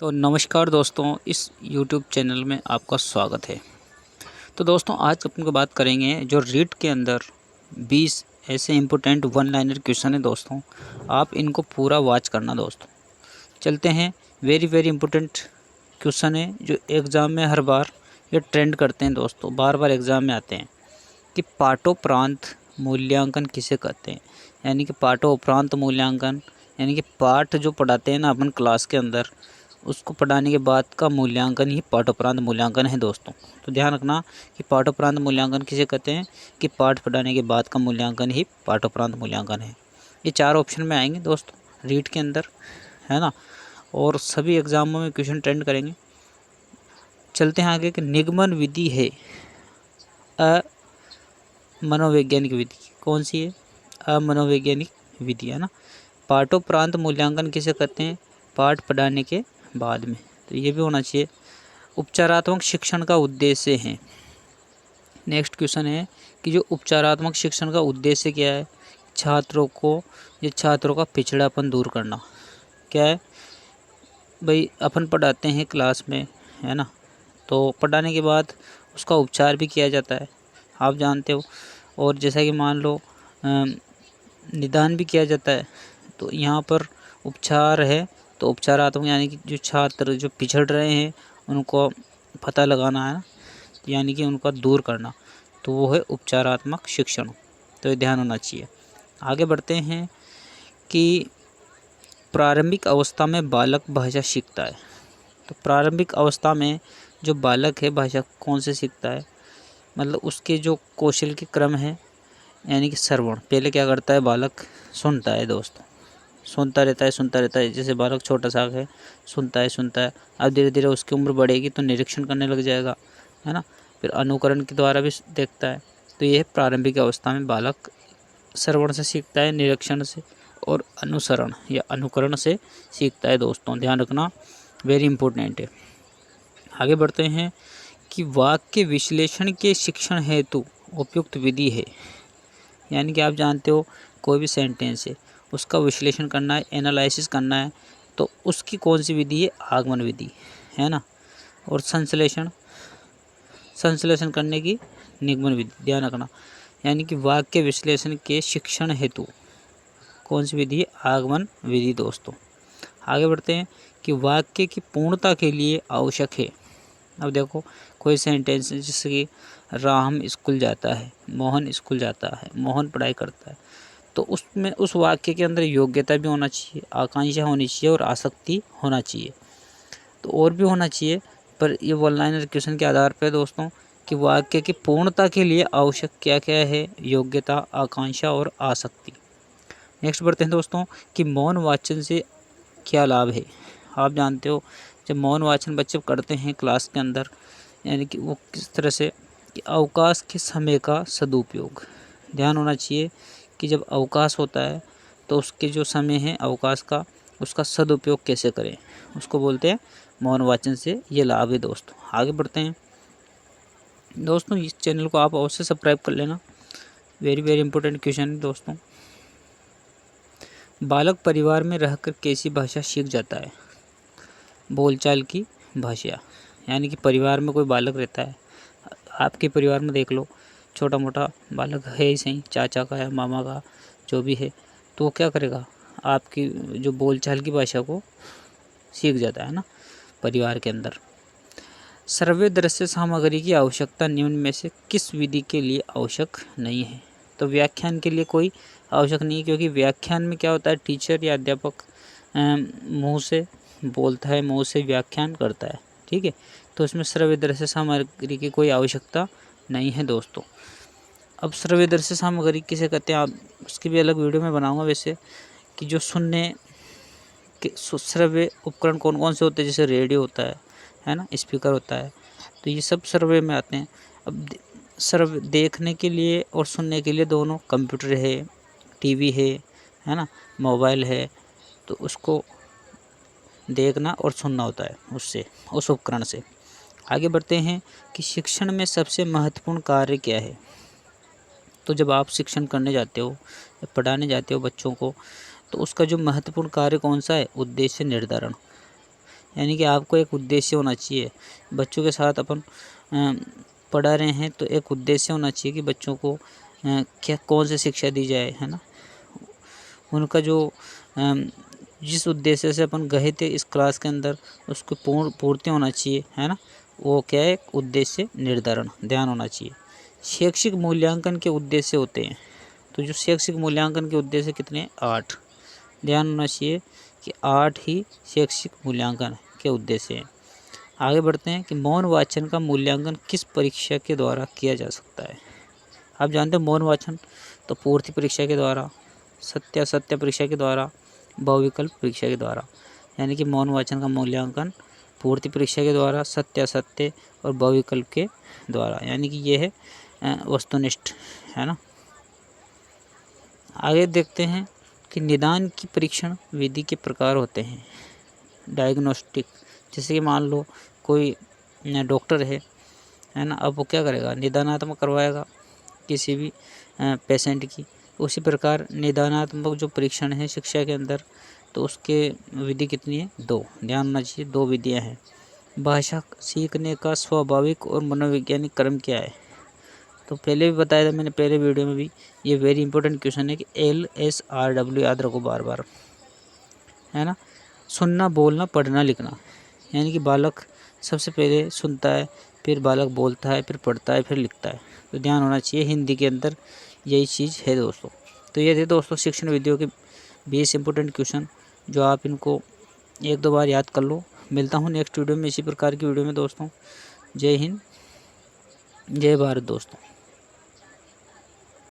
तो नमस्कार दोस्तों, इस YouTube चैनल में आपका स्वागत है। तो दोस्तों, आज अपन को बात करेंगे जो रीट के अंदर 20 ऐसे इम्पोर्टेंट वन लाइनर क्वेश्चन है दोस्तों। आप इनको पूरा वॉच करना दोस्तों। चलते हैं। वेरी वेरी इम्पोर्टेंट क्वेश्चन है जो एग्ज़ाम में हर बार ये ट्रेंड करते हैं दोस्तों, बार बार एग्ज़ाम में आते हैं कि पाठोपरांत मूल्यांकन किसे कहते हैं। यानी कि पाठोपरांत मूल्यांकन यानी कि पाठ जो पढ़ाते हैं ना अपन क्लास के अंदर, उसको पढ़ाने के बाद का मूल्यांकन ही पाठोपरांत मूल्यांकन है दोस्तों। तो ध्यान रखना कि पाठोपरांत मूल्यांकन किसे कहते हैं कि पाठ पढ़ाने के बाद का मूल्यांकन ही पाठोपरांत मूल्यांकन है। ये चार ऑप्शन में आएंगे दोस्तों रीट के अंदर, है ना। और सभी एग्जामों में क्वेश्चन ट्रेंड करेंगे। चलते हैं आगे कि निगमन विधि है अमनोवैज्ञानिक विधि। कौन सी है? अमनोवैज्ञानिक विधि, है ना। पाठोपरांत मूल्यांकन किसे कहते हैं? पाठ पढ़ाने के बाद में। तो ये भी होना चाहिए। उपचारात्मक शिक्षण का उद्देश्य है। नेक्स्ट क्वेश्चन है कि जो उपचारात्मक शिक्षण का उद्देश्य क्या है? छात्रों का पिछड़ापन दूर करना। क्या है भाई? अपन पढ़ाते हैं क्लास में, है ना, तो पढ़ाने के बाद उसका उपचार भी किया जाता है, आप जानते हो। और जैसा कि मान लो निदान भी किया जाता है। तो यहाँ पर उपचार है, तो उपचारात्मक यानी कि जो छात्र जो पिछड़ रहे हैं उनको पता लगाना है ना, यानी कि उनका दूर करना, तो वो है उपचारात्मक शिक्षण। तो ये ध्यान होना चाहिए। आगे बढ़ते हैं कि प्रारंभिक अवस्था में बालक भाषा सीखता है। तो प्रारंभिक अवस्था में जो बालक है भाषा कौन से सीखता है? मतलब उसके जो कौशल के क्रम है, यानी कि श्रवण। पहले क्या करता है बालक? सुनता है दोस्तों, सुनता रहता है। जैसे बालक छोटा सा है, सुनता है। अब धीरे धीरे उसकी उम्र बढ़ेगी तो निरीक्षण करने लग जाएगा, है ना। फिर अनुकरण के द्वारा भी देखता है। तो ये प्रारंभिक अवस्था में बालक श्रवण से सीखता है, निरीक्षण से और अनुसरण या अनुकरण से सीखता है दोस्तों। ध्यान रखना, वेरी इंपॉर्टेंट है। आगे बढ़ते हैं कि वाक्य विश्लेषण के शिक्षण हेतु उपयुक्त विधि है। यानी कि आप जानते हो कोई भी सेंटेंस है, उसका विश्लेषण करना है, एनालिसिस करना है, तो उसकी कौन सी विधि है? आगमन विधि, है ना। और संश्लेषण करने की निगमन विधि। ध्यान रखना, यानी कि वाक्य विश्लेषण के शिक्षण हेतु कौन सी विधि है? आगमन विधि दोस्तों। आगे बढ़ते हैं कि वाक्य की पूर्णता के लिए आवश्यक है। अब देखो कोई सेंटेंस है जैसे कि राम स्कूल जाता है, मोहन स्कूल जाता है, मोहन पढ़ाई करता है। तो उसमें उस वाक्य के अंदर योग्यता भी होना चाहिए, आकांक्षा होनी चाहिए और आसक्ति होना चाहिए। तो और भी होना चाहिए, पर ये वन लाइनर क्वेश्चन के आधार पर दोस्तों कि वाक्य की पूर्णता के लिए आवश्यक क्या क्या है? योग्यता, आकांक्षा और आसक्ति। नेक्स्ट बढ़ते हैं दोस्तों कि मौन वाचन से क्या लाभ है। आप जानते हो जब मौन वाचन बच्चे करते हैं क्लास के अंदर, यानी कि वो किस तरह से कि अवकाश के समय का सदुपयोग। ध्यान होना चाहिए कि जब अवकाश होता है तो उसके जो समय है अवकाश का, उसका सदुपयोग कैसे करें, उसको बोलते हैं मौन वाचन से ये लाभ है दोस्तों। आगे बढ़ते हैं दोस्तों, इस चैनल को आप अवश्य सब्सक्राइब कर लेना। वेरी वेरी इंपॉर्टेंट क्वेश्चन है दोस्तों। बालक परिवार में रहकर कैसी भाषा सीख जाता है? बोलचाल की भाषा। यानी कि परिवार में कोई बालक रहता है, आपके परिवार में देख लो छोटा मोटा बालक है ही सही, चाचा का या मामा का जो भी है, तो वो क्या करेगा? आपकी जो बोलचाल की भाषा को सीख जाता है ना परिवार के अंदर। श्रव्य दृश्य सामग्री की आवश्यकता निम्न में से किस विधि के लिए आवश्यक नहीं है? तो व्याख्यान के लिए कोई आवश्यक नहीं है, क्योंकि व्याख्यान में क्या होता है? टीचर या अध्यापक मुंह से बोलता है, मुंह से व्याख्यान करता है, ठीक है। तो इसमें श्रव्य दृश्य सामग्री की कोई आवश्यकता नहीं है दोस्तों। अब श्रव्य दृश्य सामग्री किसे कहते हैं, आप उसकी भी अलग वीडियो में बनाऊंगा वैसे, कि जो सुनने के श्रव्य उपकरण कौन कौन से होते हैं। जैसे रेडियो होता है ना, स्पीकर होता है, तो ये सब श्रव्य में आते हैं। अब श्रव्य देखने के लिए और सुनने के लिए दोनों, कंप्यूटर है, टीवी है ना, मोबाइल है, तो उसको देखना और सुनना होता है उससे, उस उपकरण से। आगे बढ़ते हैं कि शिक्षण में सबसे महत्वपूर्ण कार्य क्या है? तो जब आप शिक्षण करने जाते हो, पढ़ाने जाते हो बच्चों को, तो उसका जो महत्वपूर्ण कार्य कौन सा है? उद्देश्य निर्धारण। यानी कि आपको एक उद्देश्य होना चाहिए। बच्चों के साथ अपन पढ़ा रहे हैं तो एक उद्देश्य होना चाहिए कि बच्चों को क्या कौन सी शिक्षा दी जाए, है ना। उनका जो जिस उद्देश्य से अपन गए थे इस क्लास के अंदर उसको पूर्ति होना चाहिए, है ना। वो क्या है, एक उद्देश्य निर्धारण ध्यान होना चाहिए। शैक्षिक मूल्यांकन के उद्देश्य होते हैं, तो जो शैक्षिक मूल्यांकन के उद्देश्य कितने हैं, 8। ध्यान होना चाहिए कि 8 ही शैक्षिक मूल्यांकन के उद्देश्य हैं। आगे बढ़ते हैं कि मौन वाचन का मूल्यांकन किस परीक्षा के द्वारा किया जा सकता है। आप जानते हो मौन वाचन तो पूर्ति परीक्षा के द्वारा, सत्यासत्य परीक्षा के द्वारा, बहुविकल्प परीक्षा के द्वारा। यानी कि मौन वाचन का मूल्यांकन पूर्ति परीक्षा के द्वारा, सत्यासत्य और बहुविकल्प के द्वारा। यानी कि ये है वस्तुनिष्ठ, है ना। आगे देखते हैं कि निदान की परीक्षण विधि के प्रकार होते हैं। डायग्नोस्टिक, जैसे कि मान लो कोई डॉक्टर है ना, अब वो क्या करेगा, निदानात्मक करवाएगा किसी भी पेशेंट की। उसी प्रकार निदानात्मक जो परीक्षण है शिक्षा के अंदर, तो उसके विधि कितनी है, 2। ध्यान होना चाहिए 2 विधियाँ हैं। भाषा सीखने का स्वाभाविक और मनोवैज्ञानिक क्रम क्या है। तो पहले भी बताया था मैंने, पहले वीडियो में भी। ये वेरी इंपॉर्टेंट क्वेश्चन है कि LSRW याद रखो बार बार, है ना। सुनना, बोलना, पढ़ना, लिखना। यानी कि बालक सबसे पहले सुनता है, फिर बालक बोलता है, फिर पढ़ता है, फिर लिखता है। तो ध्यान होना चाहिए हिंदी के अंदर यही चीज़ है दोस्तों। तो ये थे दोस्तों शिक्षण विधियों के 20 इंपॉर्टेंट क्वेश्चन, जो आप इनको 1-2 बार याद कर लो। मिलता हूँ नेक्स्ट वीडियो में इसी प्रकार की वीडियो में दोस्तों। जय हिंद, जय भारत दोस्तों।